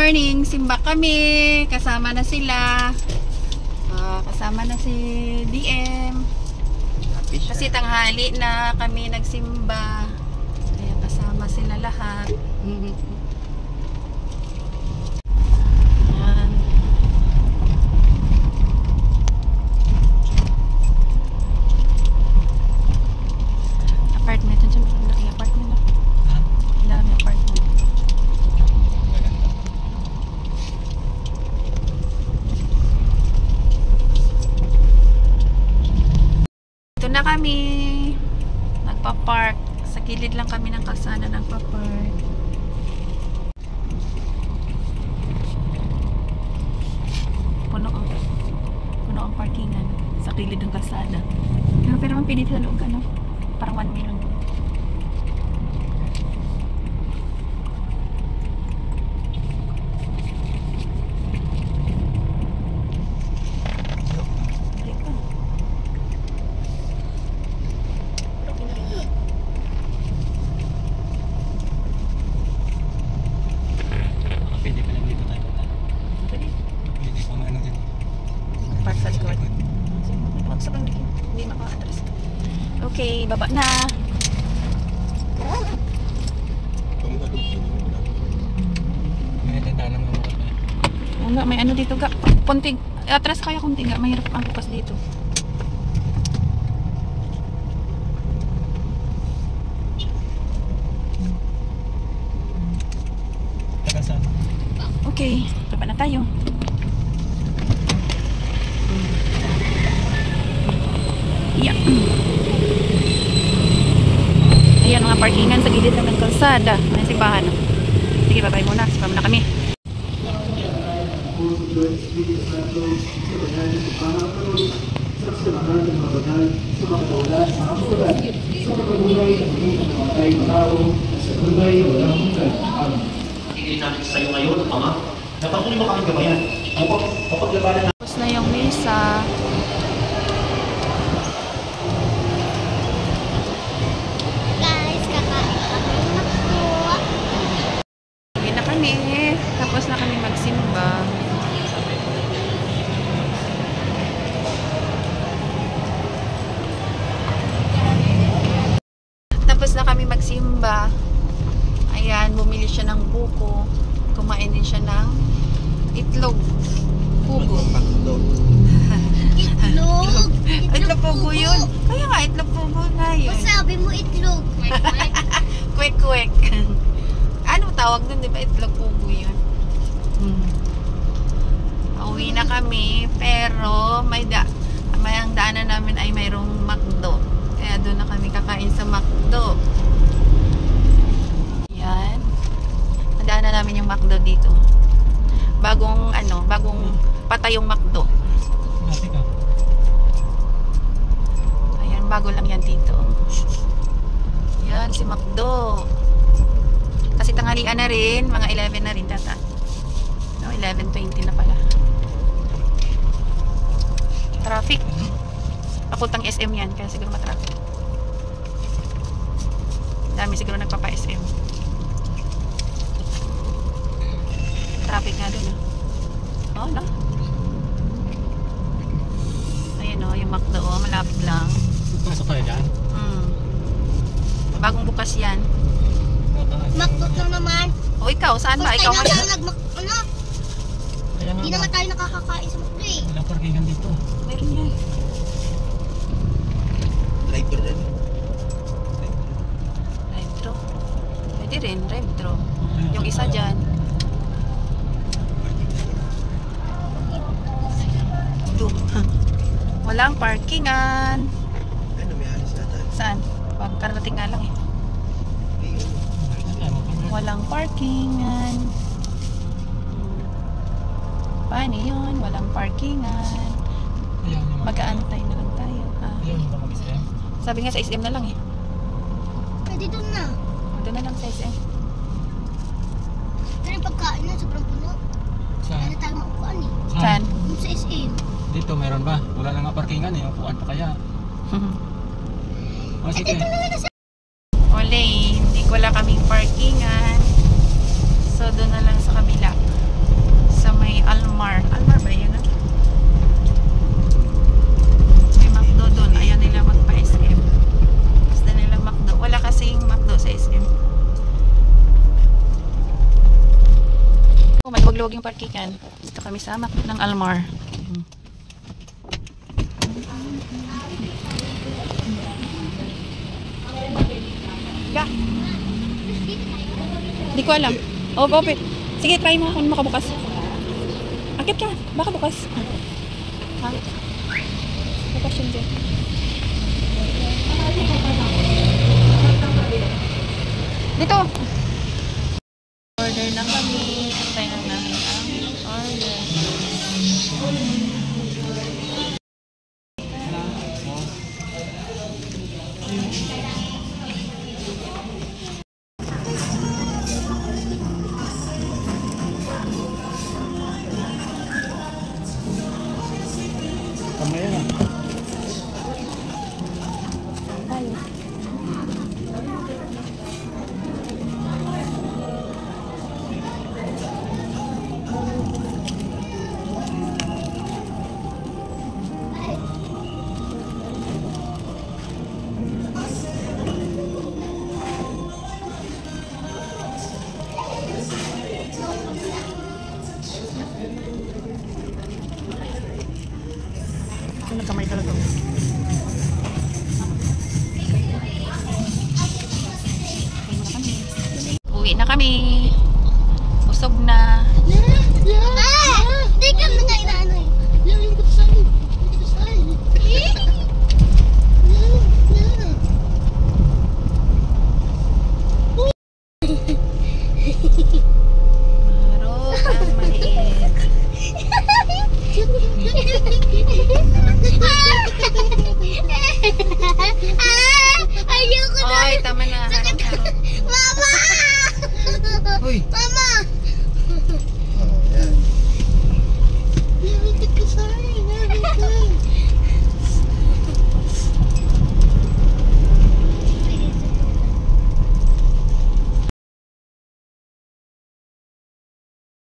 morning, simba kami. Kasama na sila. Kasama na si DM. Kasi tanghali na kami nagsimba. Kaya kasama sila lahat. Ayan. Apartment. Diyan sa laki apartment na. Dami apartment. Ito na kami. Nagpa-park. Sa gilid lang kami ng kalsada nagpa-park. Puno ang parkingan. Sa gilid ng kalsada. Pero ang pinit sa loob ka, no? Parang 1 million. Okay, baba na. Oo nga, may ano dito ga. Konting, atras kaya konting ga. Mahirap ang bukas dito. Okay, baba na tayo. Yeah. Ayan mga parkingan sa gilid ng kalsada. May simbahan. Sige, babay muna. Simbahan muna kami. Tingin namin sa iyo ngayon, Ama. Napatuloy mo kami gabayan. Kapaglabanan na. Tapos na yung misa. Tapos na kami magsimba. Tapos na kami magsimba. Ayan, bumili siya ng buko. Kumain din siya ng itlog. Pugo. Itlog? Itlog pugo yun. Kaya nga, itlog pugo nga yun. Sabi mo itlog. Kwek-kwek. Ano tawag dun, di ba? Itlog pugo yun. Uwi na kami, pero may ang daanan namin ay mayroong McDo. Kaya doon na kami kakain sa McDo. Yan. Nadaanan namin yung McDo dito. Bagong patay yung McDo. Ayan, bago lang yan dito. Yan, si McDo. Kasi tanghalian na rin, mga 11 na rin data. 11:20 na pala. Traffic. Papuntang SM yan, kaya siguro matraffic. Dami siguro nagpapa-SM. Traffic nga dun. Oh, no? Ayan o, yung McDo, malapit lang. Pasok tayo dyan? Bagong bukas yan. McDo lang naman. O ikaw, saan ba? Ikaw nga. Hindi naman tayo nakakakain sa McDo eh. Walang parkingan dito. Meron yan. Drive-thru rin. Drive-thru. Pwede rin, drive-thru. Yung isa dyan. Walang parkingan. Ano, may alis natin? Saan? Pagkarating nga lang eh. Walang parkingan. Paano yun? Walang parkingan. Mag-aantay na lang tayo. Sabi nga sa SM na lang eh. Pwede doon na. Doon na lang sa SM. Pero yung pagkain na sobrang puno. Saan? Ano tayo makukuhaan eh. Saan? Yung sa SM. Dito, meron ba? Wala na nga parkingan eh. Upuan pa kaya. O, sige. Wala eh. Hindi ko wala kaming parkingan. So, doon na lang sa kabila. Almar. Almar ba yun? May McDo doon. Ayaw nila magpa-SM. Gusto nila McDo. Wala kasing McDo sa SM. Oh, maluwag-luwag yung parkikan. Dito kami sa McDo ng Almar. Hindi ko alam. Oh, open. Sige, try mo kung makabukas. Akit ka. Baka bukas. Ha? Bukas yun dyan. Dito. Order na kami. Try na namin ang order. Kamaya na. Nagkamay talaga. Uwi na kami. Usog na. Di ka na nga inaano eh. Yung kapsay. Marot ang maliit. Ayoko na. Oy, tama na. Harap-harap. Mama! Uy!